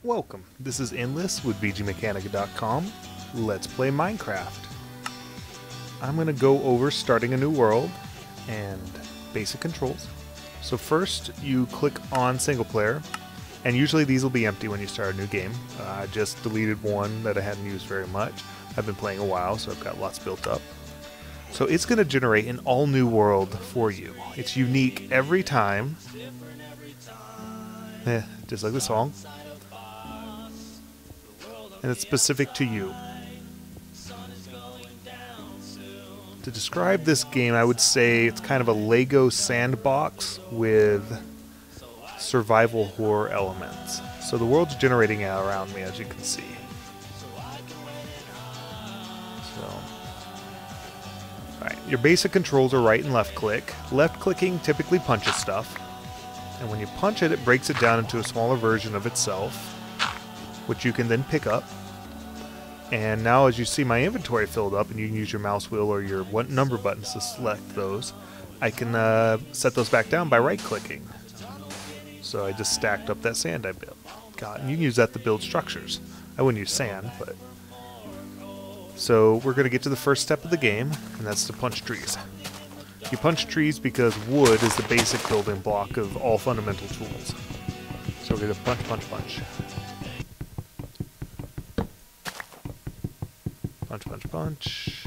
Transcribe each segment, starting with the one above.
Welcome, this is Endless with VGMechanica.com. Let's play Minecraft. I'm going to go over starting a new world and basic controls. So first you click on single player, and usually these will be empty when you start a new game. I just deleted one that I hadn't used very much. I've been playing a while, so I've got lots built up. So it's going to generate an all new world for you. It's unique every time. Just like the song. And it's specific to you. To describe this game, I would say it's kind of a Lego sandbox with survival horror elements. So the world's generating around me, as you can see. Alright, your basic controls are right and left click. Left clicking typically punches stuff. And when you punch it, it breaks it down into a smaller version of itself, which you can then pick up. And now as you see my inventory filled up, and you can use your mouse wheel or your number buttons to select those, I can set those back down by right-clicking. So I just stacked up that sand I built. And you can use that to build structures. I wouldn't use sand, but... So we're going to get to the first step of the game, and that's to punch trees. You punch trees because wood is the basic building block of all fundamental tools. So we're going to punch, punch, punch. Punch, punch, punch.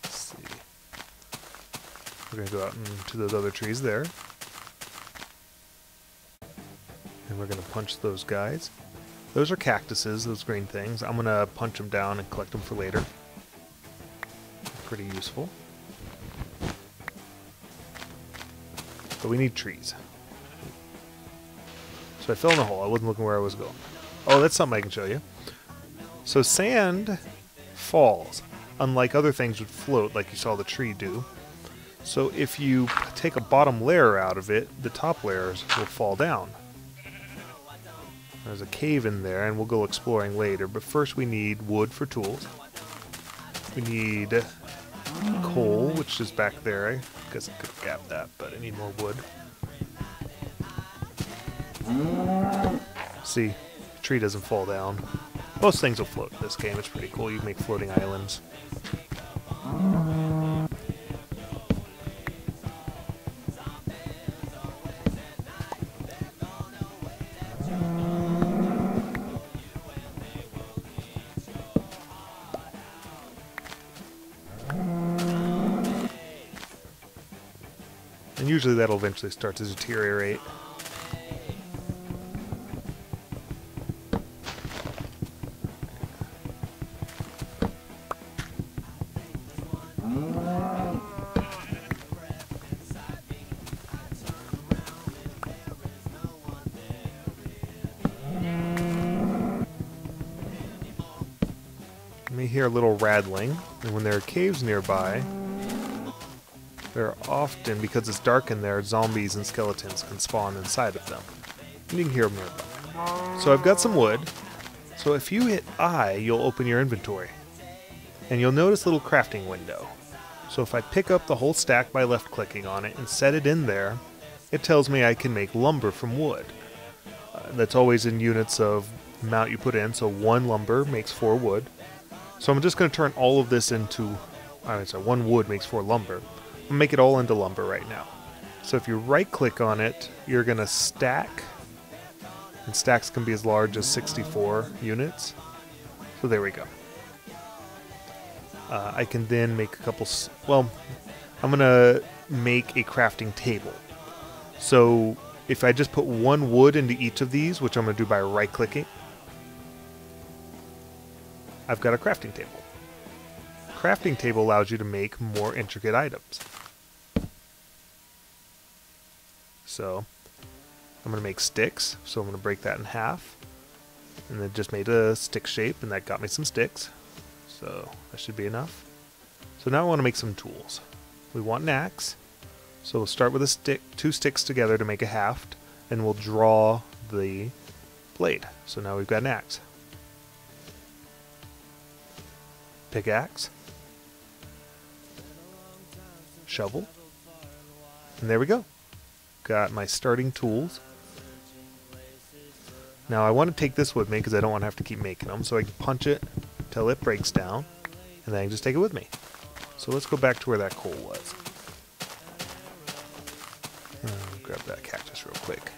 Let's see. We're going to go out into those other trees there. And we're going to punch those guys. Those are cactuses, those green things. I'm going to punch them down and collect them for later. Pretty useful. But we need trees. So I fell in a hole. I wasn't looking where I was going. Oh, that's something I can show you. So sand falls, unlike other things would float like you saw the tree do. So if you take a bottom layer out of it, the top layers will fall down. There's a cave in there, and we'll go exploring later. But first we need wood for tools. We need coal, which is back there. I guess I could gap that, but I need more wood. See, the tree doesn't fall down. Most things will float in this game. It's pretty cool. You can make floating islands. And usually that'll eventually start to deteriorate. You may hear a little rattling, and when there are caves nearby, there are often, because it's dark in there, zombies and skeletons can spawn inside of them. And you can hear them nearby. So I've got some wood. So if you hit I, you'll open your inventory. And you'll notice a little crafting window. So if I pick up the whole stack by left-clicking on it and set it in there, it tells me I can make lumber from wood. That's always in units of amount you put in, so 1 lumber makes 4 wood. So I'm just going to turn all of this into... sorry, 1 wood makes 4 lumber. I'll make it all into lumber right now. So if you right-click on it, you're going to stack. And stacks can be as large as 64 units. So there we go. I can then make a couple... Well, I'm going to make a crafting table. So if I just put 1 wood into each of these, which I'm going to do by right-clicking, I've got a crafting table. Crafting table allows you to make more intricate items. So I'm going to make sticks, so I'm going to break that in half. And then just made a stick shape, and that got me some sticks. So that should be enough. So now I want to make some tools. We want an axe. So we'll start with a stick, 2 sticks together to make a haft, and we'll draw the blade. So now we've got an axe. Pickaxe. Shovel. And there we go. Got my starting tools. Now I want to take this with me because I don't want to have to keep making them, so I can punch it till it breaks down, and then I can just take it with me. So let's go back to where that coal was. Grab that cactus real quick.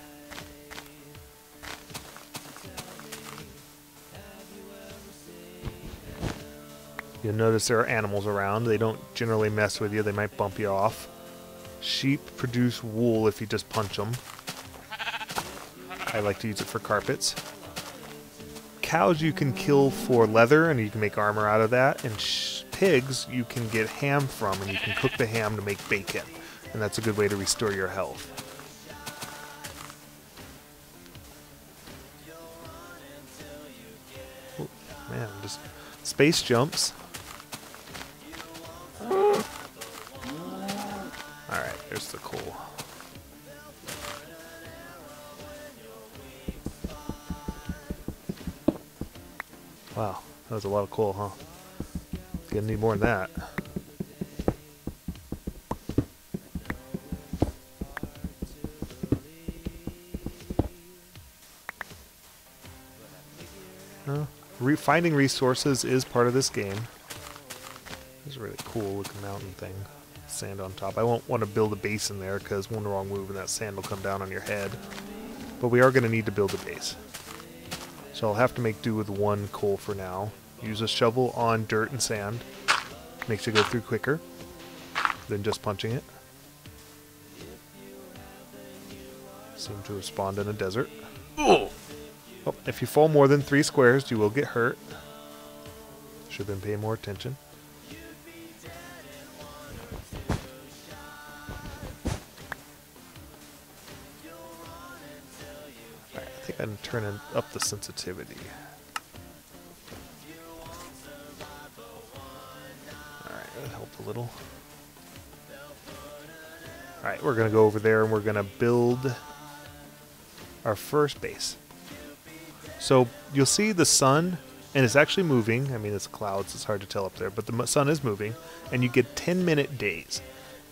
You'll notice there are animals around. They don't generally mess with you. They might bump you off. Sheep produce wool if you just punch them. I like to use it for carpets. Cows you can kill for leather, and you can make armor out of that. And pigs you can get ham from, and you can cook the ham to make bacon. And that's a good way to restore your health. Oh, man, just space jumps. Alright, there's the coal. Wow, that was a lot of coal, huh? Gonna need more than that. Finding resources is part of this game. This is a really cool looking mountain thing. Sand on top. I won't want to build a base in there because one wrong move and that sand will come down on your head. But we are going to need to build a base. So I'll have to make do with one coal for now. Use a shovel on dirt and sand. Makes you go through quicker than just punching it. Seem to have spawned in a desert. Oh, if you fall more than 3 squares, you will get hurt. Should have been paying more attention. Alright, I think I'm turning up the sensitivity. Alright, that helped a little. Alright, we're going to go over there and we're going to build our first base. So you'll see the sun, and it's actually moving. I mean, it's clouds, it's hard to tell up there, but the sun is moving, and you get 10-minute days.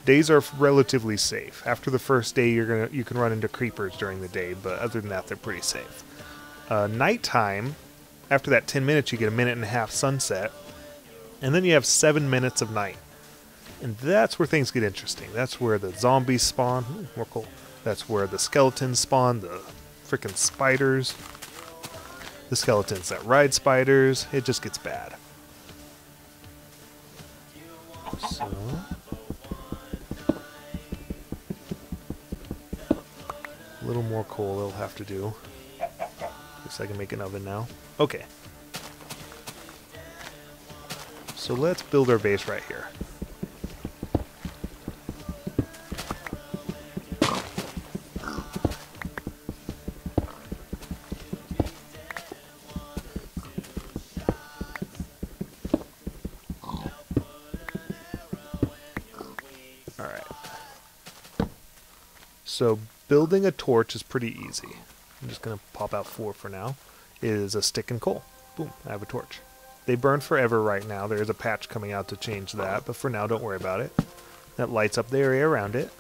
Days are relatively safe. After the first day, you can run into creepers during the day, but other than that, they're pretty safe. Nighttime, after that 10 minutes, you get a minute and a half sunset, and then you have 7 minutes of night. And that's where things get interesting. That's where the zombies spawn. Ooh, more cool. That's where the skeletons spawn, the freaking spiders. The skeletons that ride spiders. It just gets bad. So, a little more coal it'll have to do. Guess I can make an oven now. Okay. So let's build our base right here. So building a torch is pretty easy. I'm just going to pop out 4 for now. It is a stick and coal. Boom, I have a torch. They burn forever right now. There is a patch coming out to change that, but for now, don't worry about it. That lights up the area around it.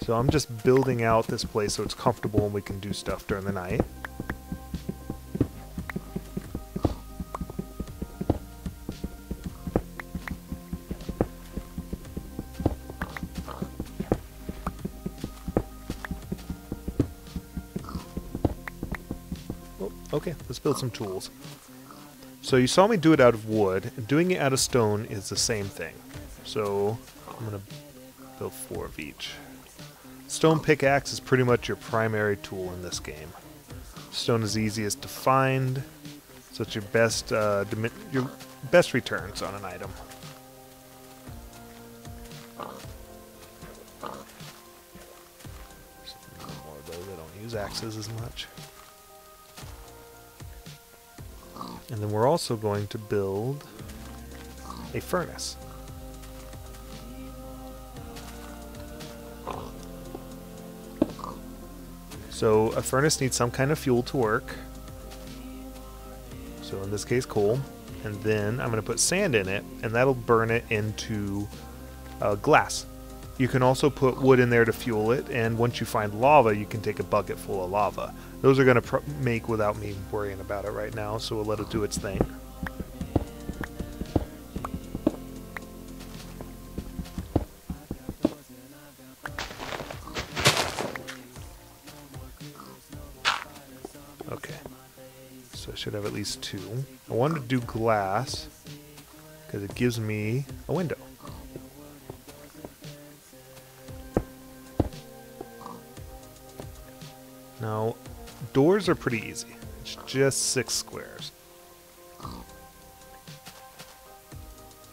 So I'm just building out this place so it's comfortable and we can do stuff during the night. Okay, let's build some tools. So you saw me do it out of wood, and doing it out of stone is the same thing. So I'm going to build 4 of each. Stone pickaxe is pretty much your primary tool in this game. Stone is easiest to find, so it's your best returns on an item. More of those. I don't use axes as much. And then we're also going to build a furnace. So a furnace needs some kind of fuel to work. So in this case, coal. And then I'm going to put sand in it, and that'll burn it into glass. You can also put wood in there to fuel it, and once you find lava, you can take a bucket full of lava. Those are going to make without me worrying about it right now, so we'll let it do its thing. Okay, so I should have at least 2. I wanted to do glass because it gives me a window. Now, doors are pretty easy. It's just 6 squares. I'm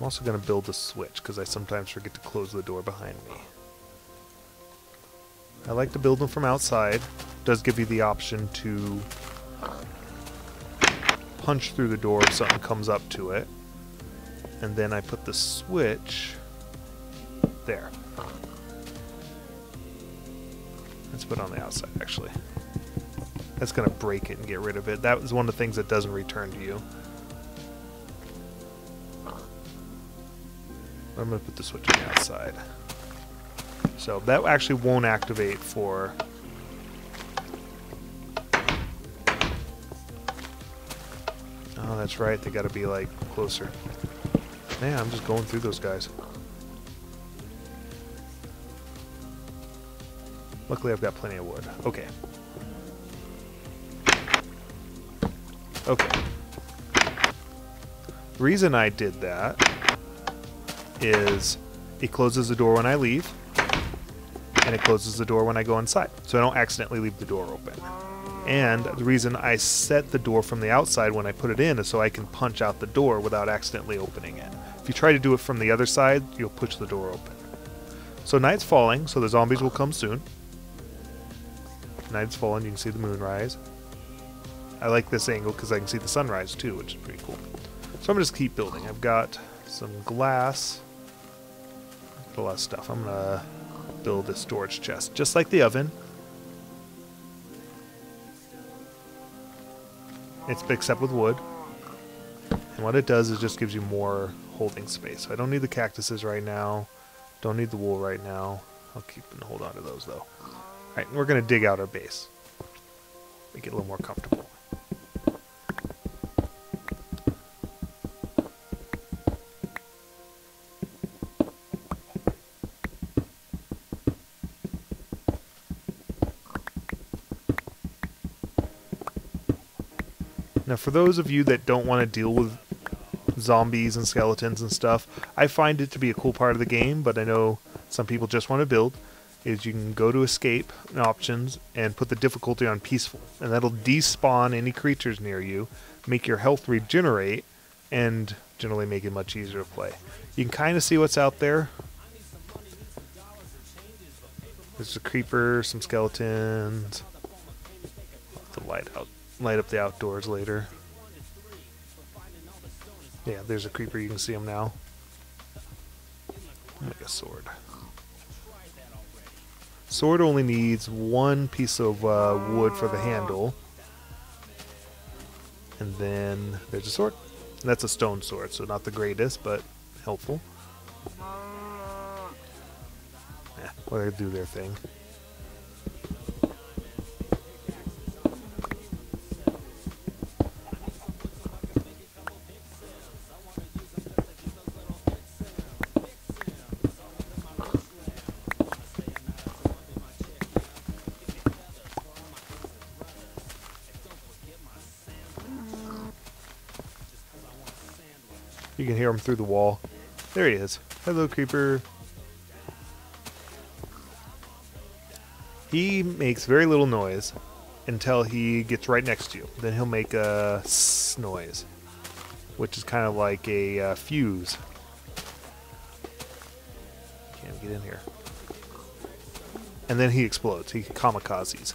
also going to build a switch because I sometimes forget to close the door behind me. I like to build them from outside. It does give you the option to punch through the door if something comes up to it. And then I put the switch there. Let's put it on the outside, actually. That's going to break it and get rid of it. That was one of the things that doesn't return to you. I'm going to put the switch on the outside. So that actually won't activate for... Oh, that's right. They got to be, like, closer. Man, I'm just going through those guys. Luckily, I've got plenty of wood. Okay. Okay. The reason I did that is it closes the door when I leave, and it closes the door when I go inside, so I don't accidentally leave the door open. And the reason I set the door from the outside when I put it in is so I can punch out the door without accidentally opening it. If you try to do it from the other side, you'll push the door open. So night's falling, so the zombies will come soon. Night's falling, you can see the moon rise. I like this angle because I can see the sunrise too, which is pretty cool. So I'm going to just keep building. I've got some glass. I've got a lot of stuff. I'm going to build a storage chest, just like the oven. It's except with wood. And what it does is just gives you more holding space. So I don't need the cactuses right now. Don't need the wool right now. I'll keep and hold on to those though. Alright, we're going to dig out our base. Make it a little more comfortable. Now for those of you that don't want to deal with zombies and skeletons and stuff, I find it to be a cool part of the game, but I know some people just want to build, is you can go to escape options and put the difficulty on peaceful, and that'll despawn any creatures near you, make your health regenerate, and generally make it much easier to play. You can kind of see what's out there. There's a creeper, some skeletons. I'll have to light up the outdoors later. Yeah, there's a creeper, you can see him now. I'll make a sword. Sword only needs 1 piece of wood for the handle. And then there's a sword. And that's a stone sword, so not the greatest, but helpful. Yeah, let her do their thing. You can hear him through the wall. There he is. Hello, creeper. He makes very little noise until he gets right next to you. Then he'll make a sss noise, which is kind of like a fuse. Can't get in here. And then he explodes. He kamikazes.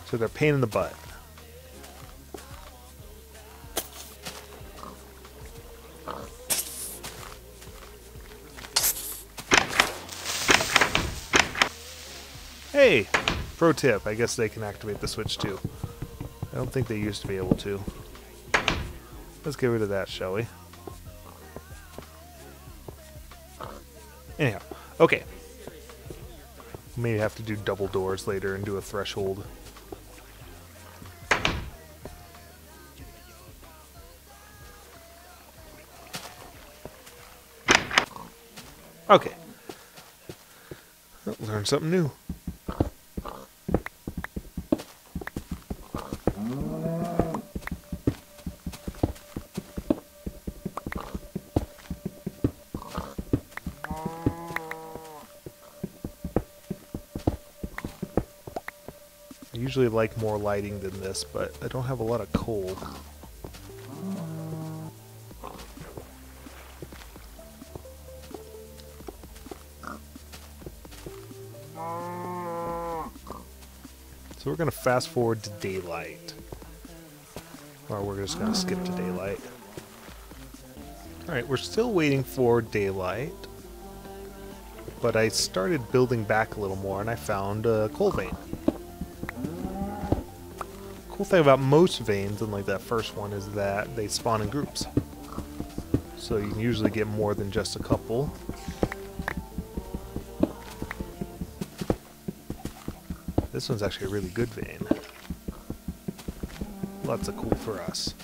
So they're a pain in the butt. Hey! Pro tip, I guess they can activate the switch too. I don't think they used to be able to. Let's get rid of that, shall we? Anyhow, okay. Maybe have to do double doors later and do a threshold. Okay. Learn something new. I usually like more lighting than this, but I don't have a lot of coal. So we're going to fast forward to daylight. Or we're just going to skip to daylight. Alright, we're still waiting for daylight. But I started building back a little more and I found a coal vein. Cool thing about most veins, unlike that first one, is that they spawn in groups. So you can usually get more than just a couple. This one's actually a really good vein. Lots of cool for us.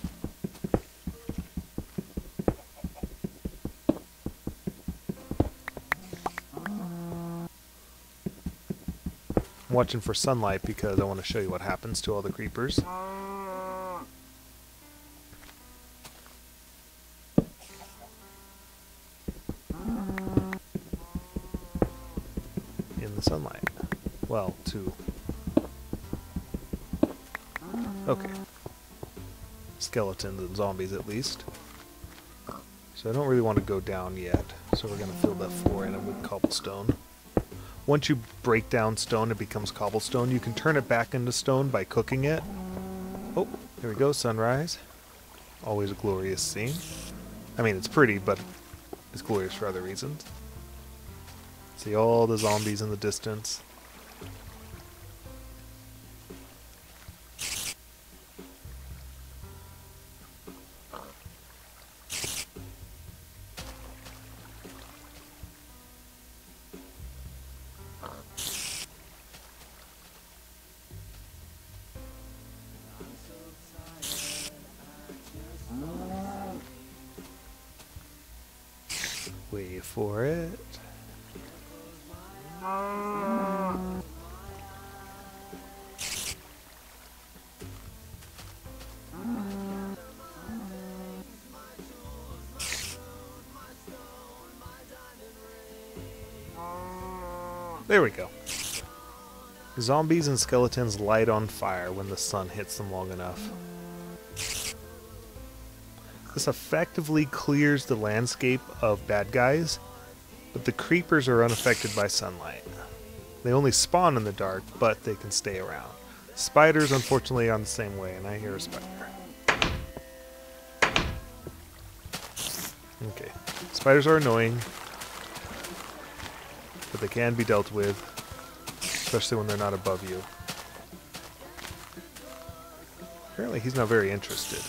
I'm watching for sunlight because I want to show you what happens to all the creepers. In the sunlight. Well, okay. Skeletons and zombies at least. So I don't really want to go down yet. So we're going to fill that floor in with cobblestone. Once you break down stone, it becomes cobblestone. You can turn it back into stone by cooking it. Oh, here we go, sunrise. Always a glorious scene. I mean, it's pretty, but it's glorious for other reasons. See all the zombies in the distance. Wait for it. There we go. Zombies and skeletons light on fire when the sun hits them long enough. This effectively clears the landscape of bad guys, but the creepers are unaffected by sunlight. They only spawn in the dark, but they can stay around. Spiders, unfortunately, are the same way, and I hear a spider. Okay. Spiders are annoying, but they can be dealt with, especially when they're not above you. Apparently he's not very interested.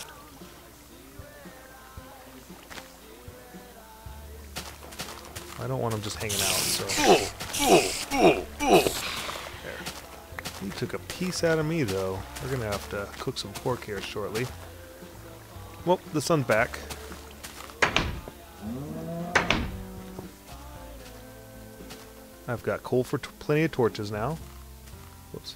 I don't want him just hanging out, so... There. He took a piece out of me, though. We're gonna have to cook some pork here shortly. Well, the sun's back. I've got coal for plenty of torches now. Whoops.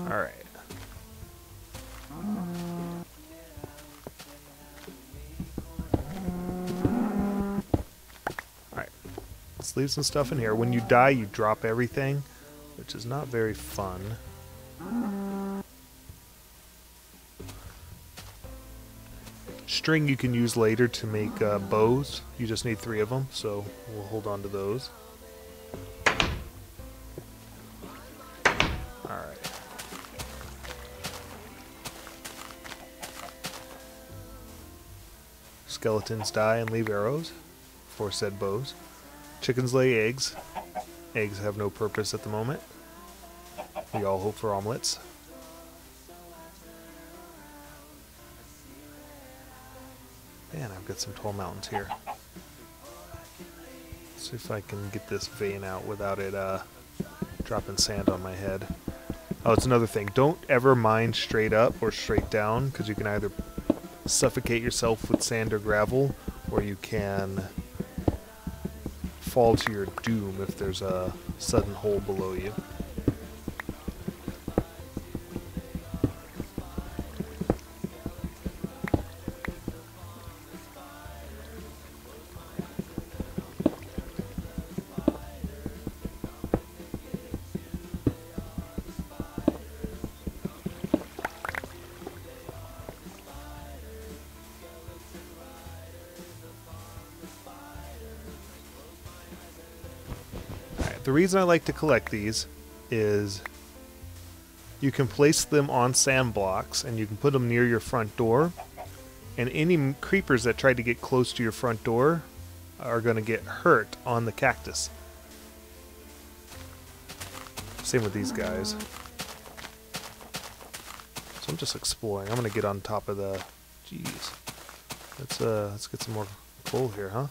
Alright. Alright. Let's leave some stuff in here. When you die, you drop everything, which is not very fun. String you can use later to make bows. You just need 3 of them, so we'll hold on to those. Alright. Skeletons die and leave arrows for said bows. Chickens lay eggs. Eggs have no purpose at the moment. We all hope for omelets. Man, I've got some tall mountains here. Let's see if I can get this vein out without it dropping sand on my head. Oh, it's another thing. Don't ever mine straight up or straight down, because you can either suffocate yourself with sand or gravel, or you can fall to your doom if there's a sudden hole below you. The reason I like to collect these is you can place them on sand blocks and you can put them near your front door, and any creepers that try to get close to your front door are going to get hurt on the cactus. Same with these guys. So I'm just exploring. I'm going to get on top of the... Jeez. Let's get some more coal here, huh?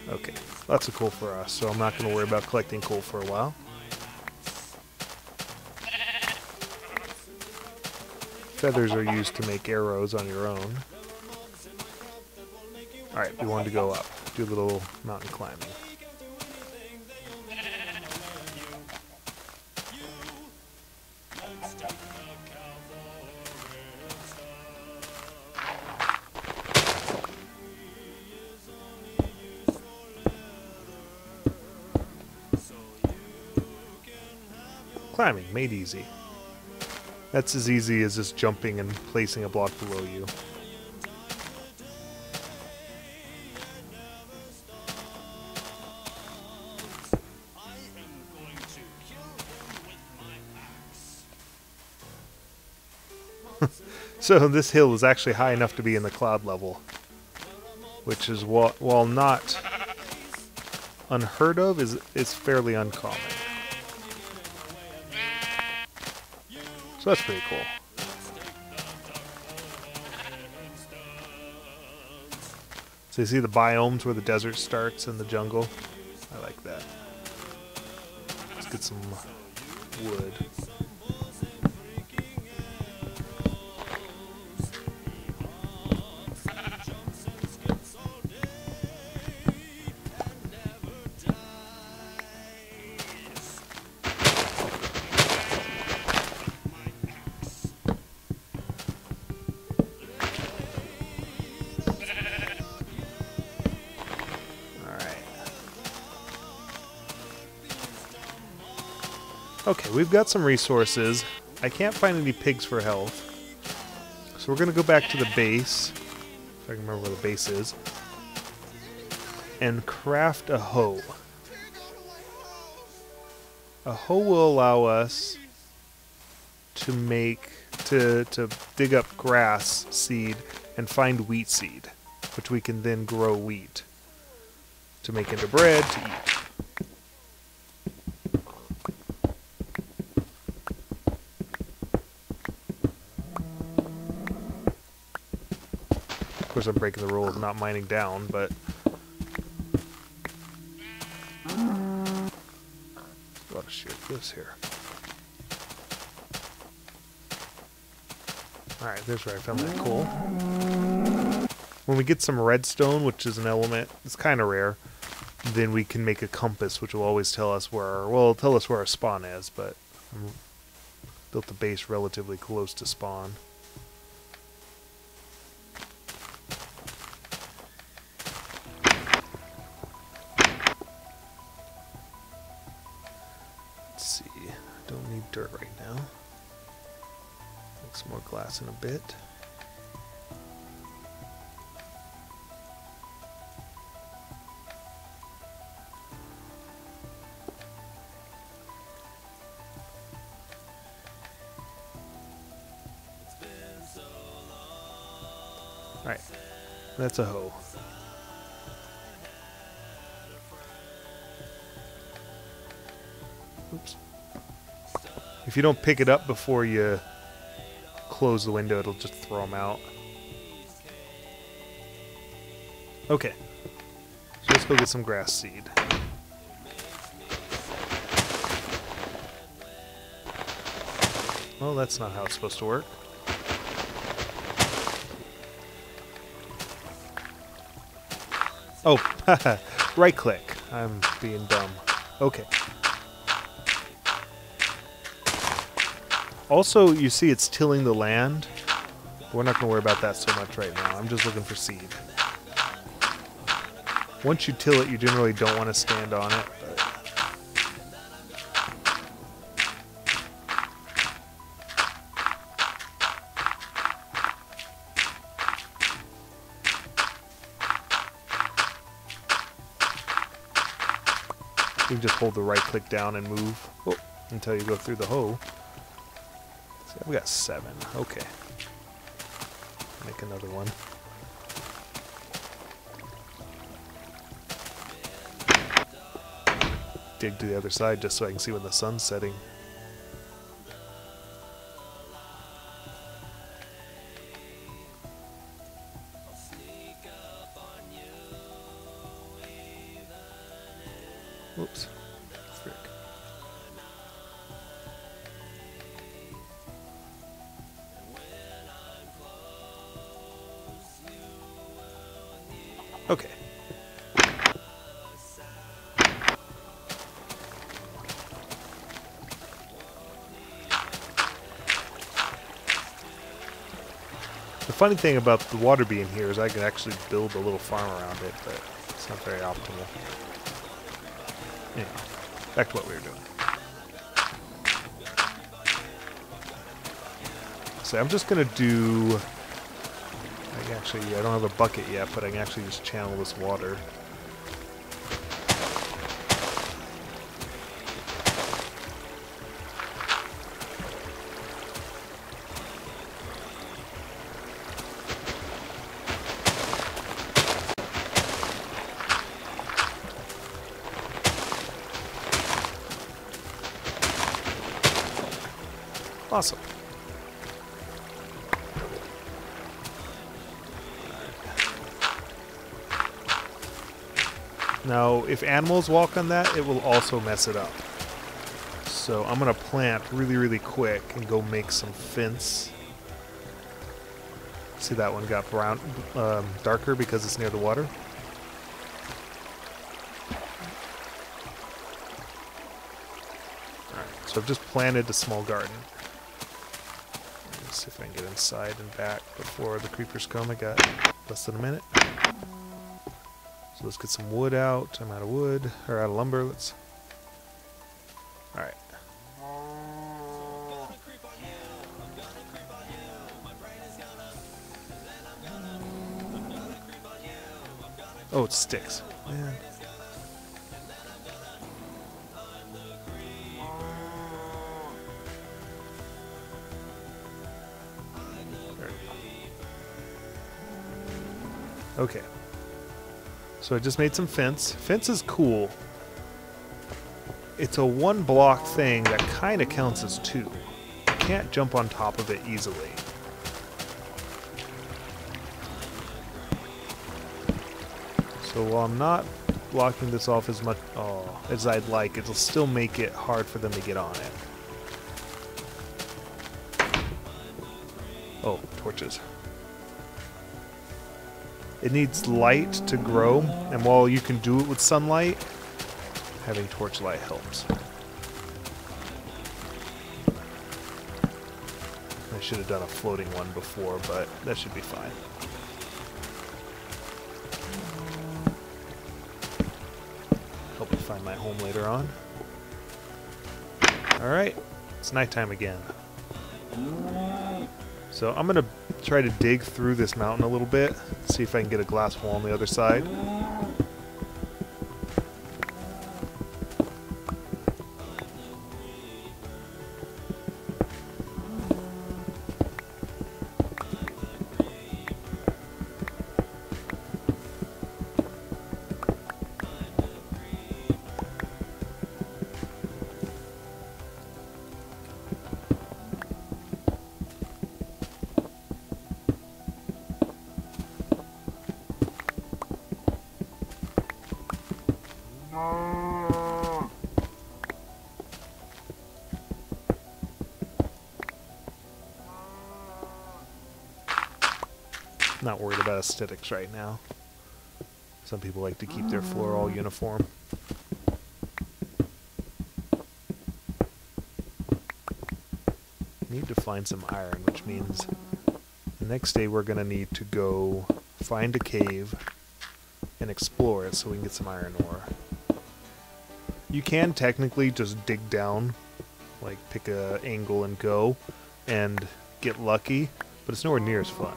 Okay, lots of coal for us, so I'm not going to worry about collecting coal for a while. Feathers are used to make arrows on your own. Alright, we wanted to go up, do a little mountain climbing. Climbing, made easy. That's as easy as just jumping and placing a block below you. So this hill is actually high enough to be in the cloud level, which is, while not unheard of, is fairly uncommon. So that's pretty cool. So you see the biomes where the desert starts and the jungle? I like that. Let's get some wood. Okay, we've got some resources. I can't find any pigs for health. So we're going to go back to the base, if I can remember where the base is, and craft a hoe. A hoe will allow us to dig up grass seed and find wheat seed, which we can then grow wheat to make into bread to eat. Of course, I'm breaking the rule of not mining down, but a lot of shit lives here. Alright, there's where I found that coal. When we get some redstone, which is an element, it's kind of rare, then we can make a compass, which will always tell us where, well, it'll tell us where our spawn is, but I built the base relatively close to spawn. Don't need dirt right now. Make some more glass in a bit. Alright, that's a hoe. Oops. If you don't pick it up before you close the window, it'll just throw them out. Okay, so let's go get some grass seed. Well, that's not how it's supposed to work. Oh, right click. I'm being dumb. Okay. Also, you see it's tilling the land. We're not going to worry about that so much right now. I'm just looking for seed. Once you till it, you generally don't want to stand on it. You can just hold the right click down and move until you go through the hoe. See, we got 7. Okay. Make another one. Dig to the other side just so I can see when the sun's setting. Whoops. Frick. Okay. The funny thing about the water being here is I can actually build a little farm around it, but it's not very optimal. Anyway, back to what we were doing. So I'm just going to do... I don't have a bucket yet, but I can actually just channel this water. Awesome. Now, if animals walk on that, it will also mess it up. So I'm going to plant really, really quick and go make some fence. See, that one got brown, darker because it's near the water. Alright, so I've just planted a small garden. Let's see if I can get inside and back before the creepers come. I got less than a minute. So let's get some wood out. I'm out of wood, or out of lumber. Let's. Alright. Oh, it sticks. Man. Okay. So I just made some fence. Fence is cool. It's a 1 block thing that kind of counts as 2. You can't jump on top of it easily. So while I'm not blocking this off as much as I'd like, it'll still make it hard for them to get on it. Oh, torches. It needs light to grow, and while you can do it with sunlight, having torchlight helps. I should have done a floating one before, but that should be fine. Help me find my home later on. Alright, It's nighttime again. So I'm going to try to dig through this mountain a little bit, see if I can get a glass wall on the other side. Not worried about aesthetics right now. Some people like to keep their floor all uniform. Need to find some iron, which means the next day we're going to need to go find a cave and explore it so we can get some iron ore. You can technically just dig down, like pick a angle and go, and get lucky, but it's nowhere near as fun.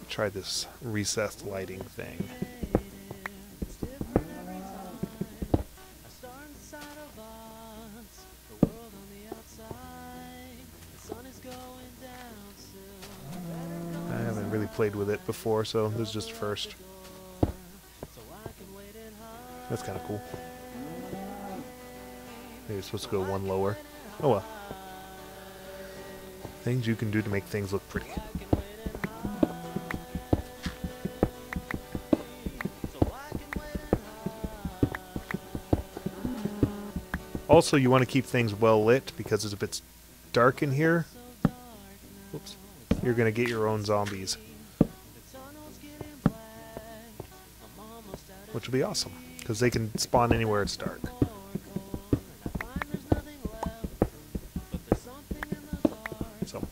Try this recessed lighting thing. I haven't really played with it before, so this is just first. That's kind of cool. Maybe it's supposed to go one lower. Oh well. Things you can do to make things look pretty. Also, you want to keep things well lit, because if it's dark in here, whoops, you're going to get your own zombies. Which will be awesome, because they can spawn anywhere it's dark. So,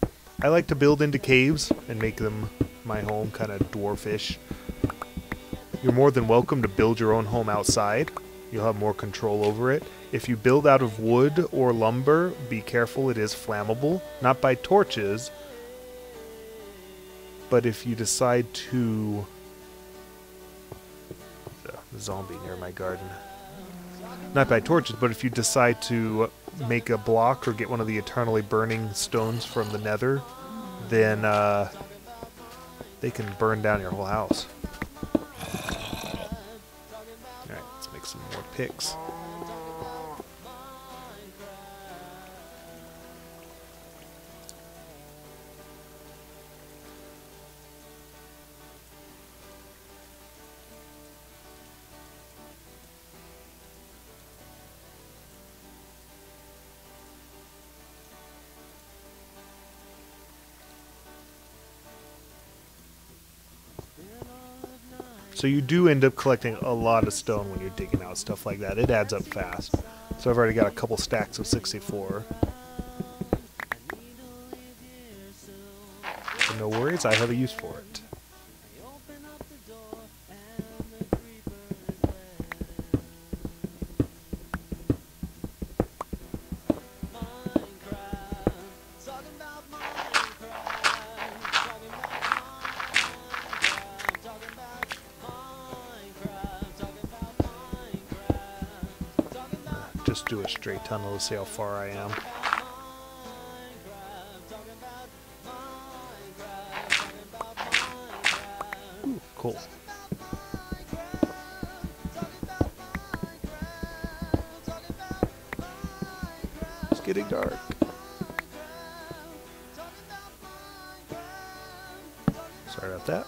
I like to build into caves and make them my home, kind of dwarfish. You're more than welcome to build your own home outside. You'll have more control over it. If you build out of wood or lumber, be careful, it is flammable. Not by torches, but if you decide to... The zombie near my garden. Not by torches, but if you decide to make a block or get one of the eternally burning stones from the nether, then they can burn down your whole house. Alright, let's make some more picks. So you do end up collecting a lot of stone when you're digging out stuff like that. It adds up fast. So I've already got a couple stacks of 64. But no worries, I have a use for it. Just do a straight tunnel to see how far I am. Ooh, cool. It's getting dark. Sorry about that.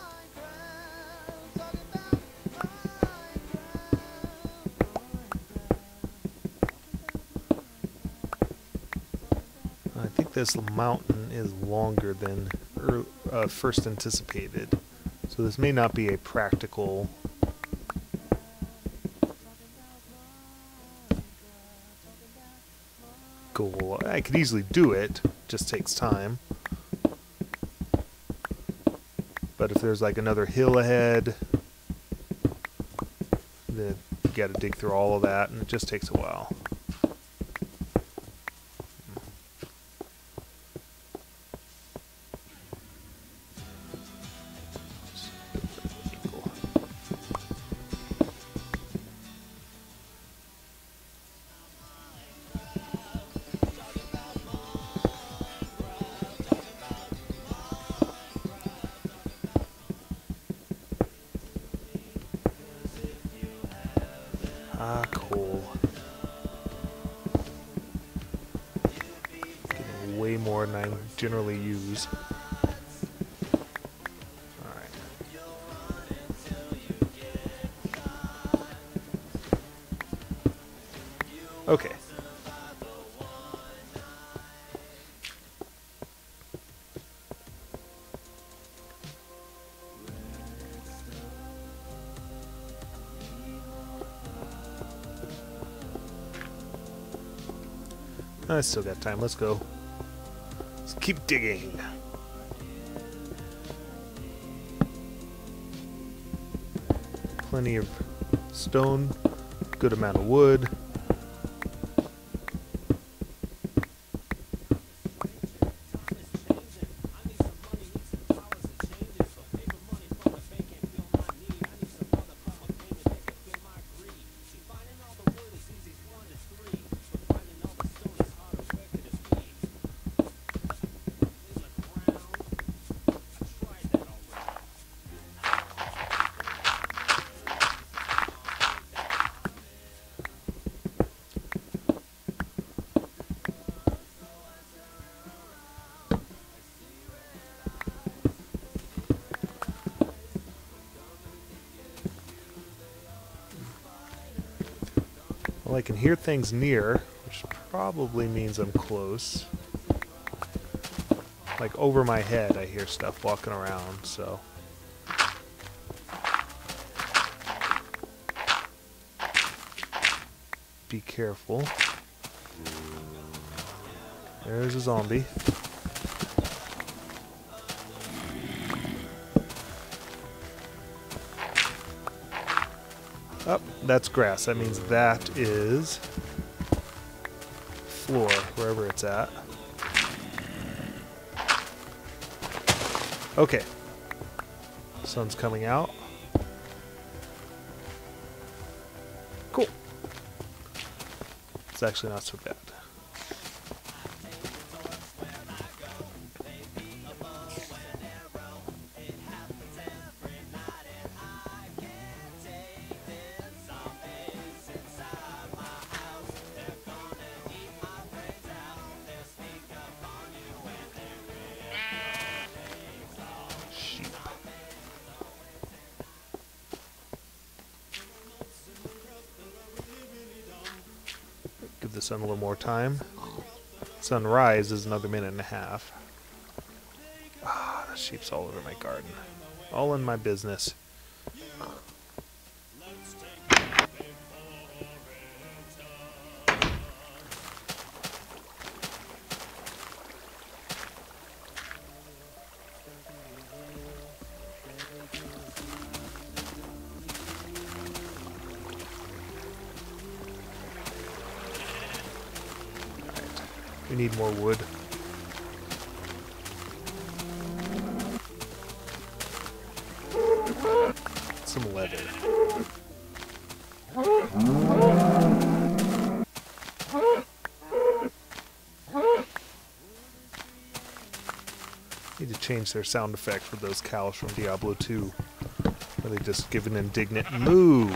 This mountain is longer than first anticipated, so this may not be a practical goal. I could easily do it, just takes time. But if there's like another hill ahead, Then you gotta dig through all of that, and it just takes a while. Ah, cool. Getting way more than I generally use. Alright. Okay. I still got time. Let's go. Let's keep digging. Plenty of stone, good amount of wood. Well, I can hear things near, which probably means I'm close. Like over my head, I hear stuff walking around, so. Be careful. There's a zombie. Oh, that's grass. That means that is floor, wherever it's at. Okay. Sun's coming out. Cool. It's actually not so bad. Give the sun a little more time. Sunrise is another minute and a half. Ah, the sheep's all over my garden. All in my business. We need more wood. Some leather. Need to change their sound effects with those cows from Diablo 2. Where they just give an indignant moo.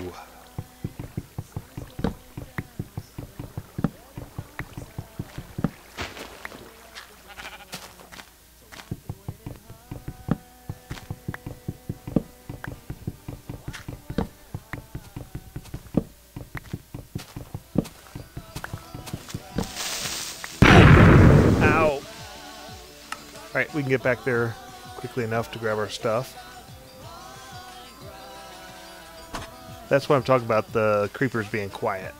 Alright, we can get back there quickly enough to grab our stuff. That's why I'm talking about the creepers being quiet.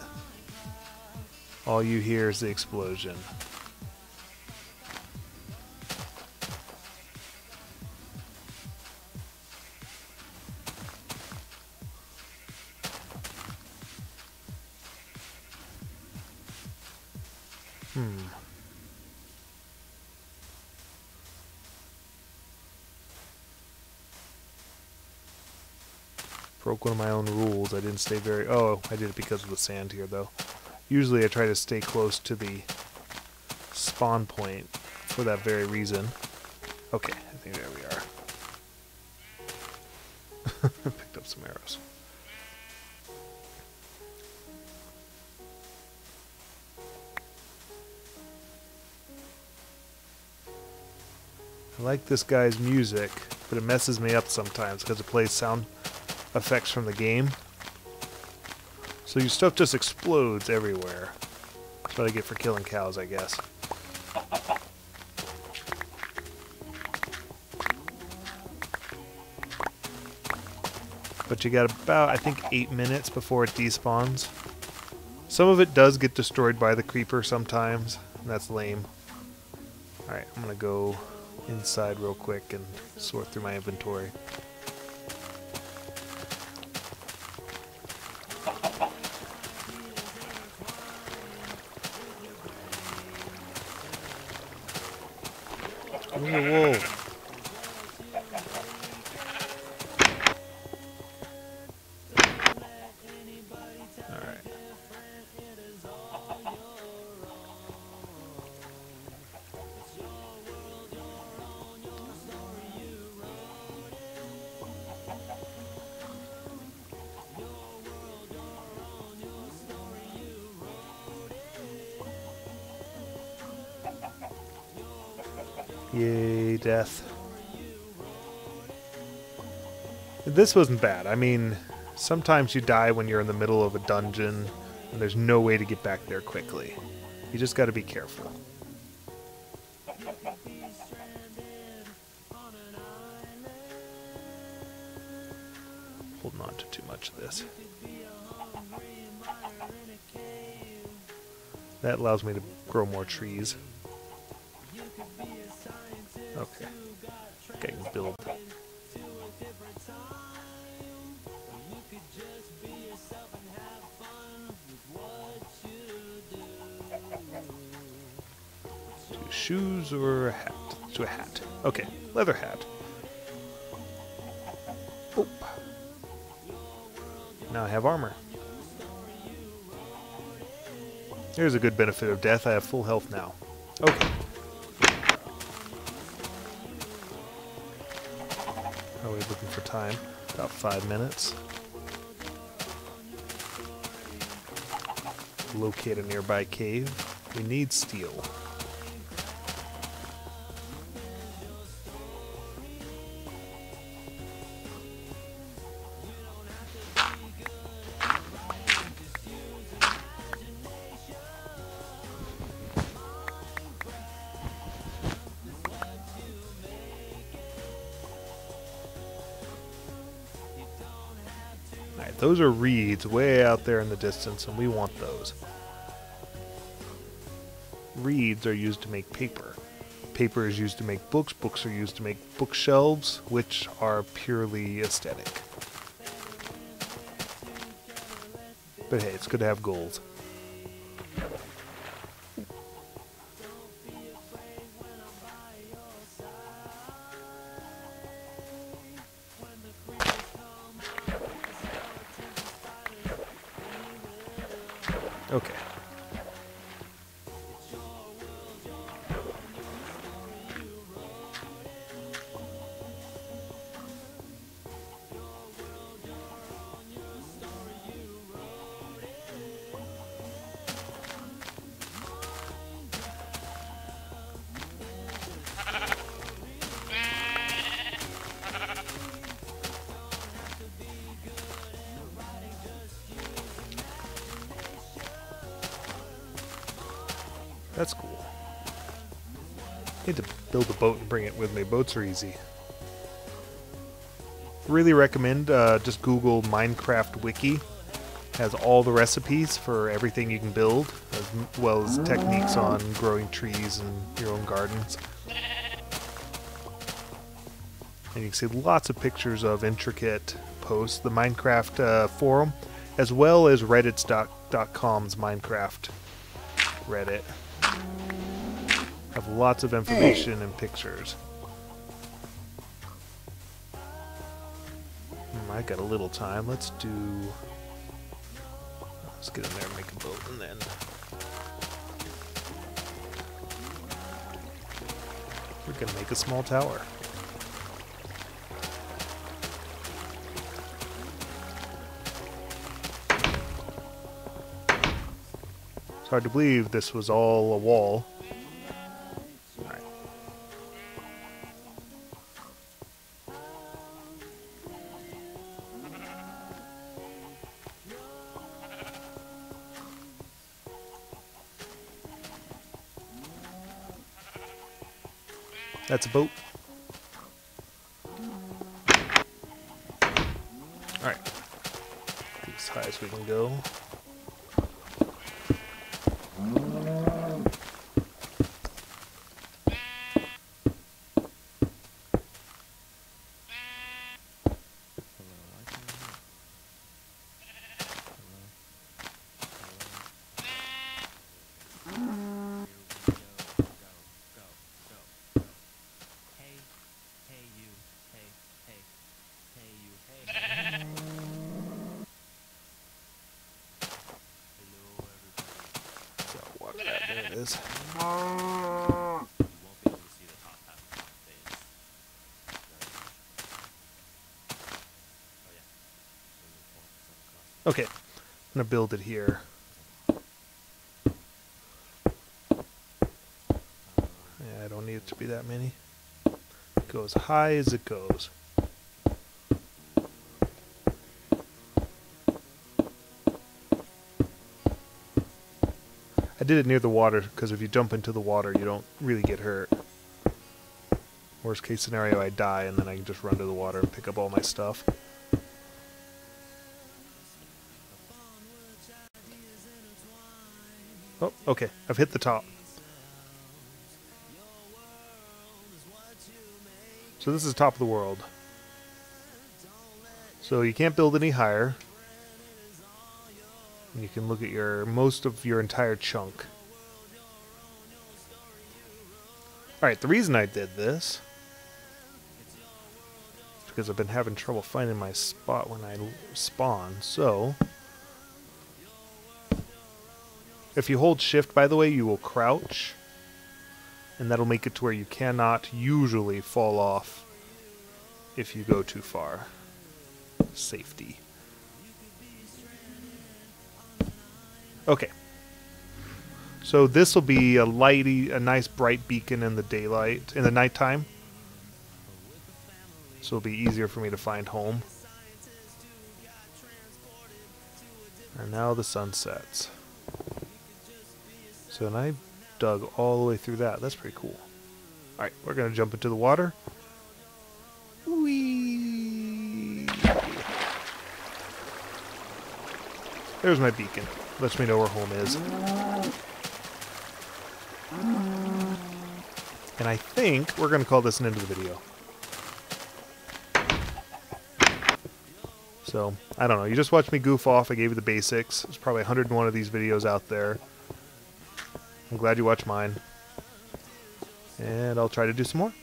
All you hear is the explosion. Broke one of my own rules. I didn't stay very... Oh, I did it because of the sand here, though. Usually I try to stay close to the spawn point for that very reason. Okay, I think there we are. Picked up some arrows. I like this guy's music, but it messes me up sometimes because it plays sound effects from the game. So your stuff just explodes everywhere. That's what I get for killing cows, I guess. But you got about, I think, 8 minutes before it despawns. Some of it does get destroyed by the creeper sometimes, and that's lame. Alright, I'm gonna go inside real quick and sort through my inventory. Whoa. Alright. Yay, death. This wasn't bad. I mean, sometimes you die when you're in the middle of a dungeon and there's no way to get back there quickly. You just gotta be careful. Holding on to too much of this. That allows me to grow more trees. Okay. Okay, I can build. To shoes or a hat? To a hat. Okay, leather hat. Oh. Now I have armor. Here's a good benefit of death. I have full health now. Okay. How are we looking for time? About 5 minutes. Locate a nearby cave. We need steel. Those are reeds way out there in the distance, and we want those. Reeds are used to make paper. Paper is used to make books. Books are used to make bookshelves, which are purely aesthetic. But hey, it's good to have gold. Okay. That's cool. Need to build a boat and bring it with me. Boats are easy. Really recommend just Google Minecraft Wiki. Has all the recipes for everything you can build, as well as techniques on growing trees and your own gardens. And you can see lots of pictures of intricate posts. The Minecraft forum, as well as reddits.com's Minecraft Reddit. Have lots of information and pictures. I got a little time. Let's get in there and make a boat, and then we're gonna make a small tower. It's hard to believe this was all a wall. That's a boat. Alright. As high as we can go. There it is. Okay, I'm gonna build it here. Yeah, I don't need it to be that many. Go as high as it goes. I did it near the water because if you jump into the water, you don't really get hurt. Worst case scenario, I die and then I can just run to the water and pick up all my stuff. Oh, okay. I've hit the top. So this is top of the world. So you can't build any higher. You can look at most of your entire chunk. Alright, the reason I did this is because I've been having trouble finding my spot when I spawn. So, if you hold shift, by the way, you will crouch, and that'll make it to where you cannot usually fall off if you go too far. Safety. Okay, so this will be a nice bright beacon in the daylight, in the nighttime. So it'll be easier for me to find home. And now the sun sets. So and I dug all the way through that. That's pretty cool. Alright, we're going to jump into the water. Whee! There's my beacon. Lets me know where home is. And I think we're going to call this an end of the video. So, I don't know. You just watched me goof off. I gave you the basics. There's probably 101 of these videos out there. I'm glad you watched mine. And I'll try to do some more.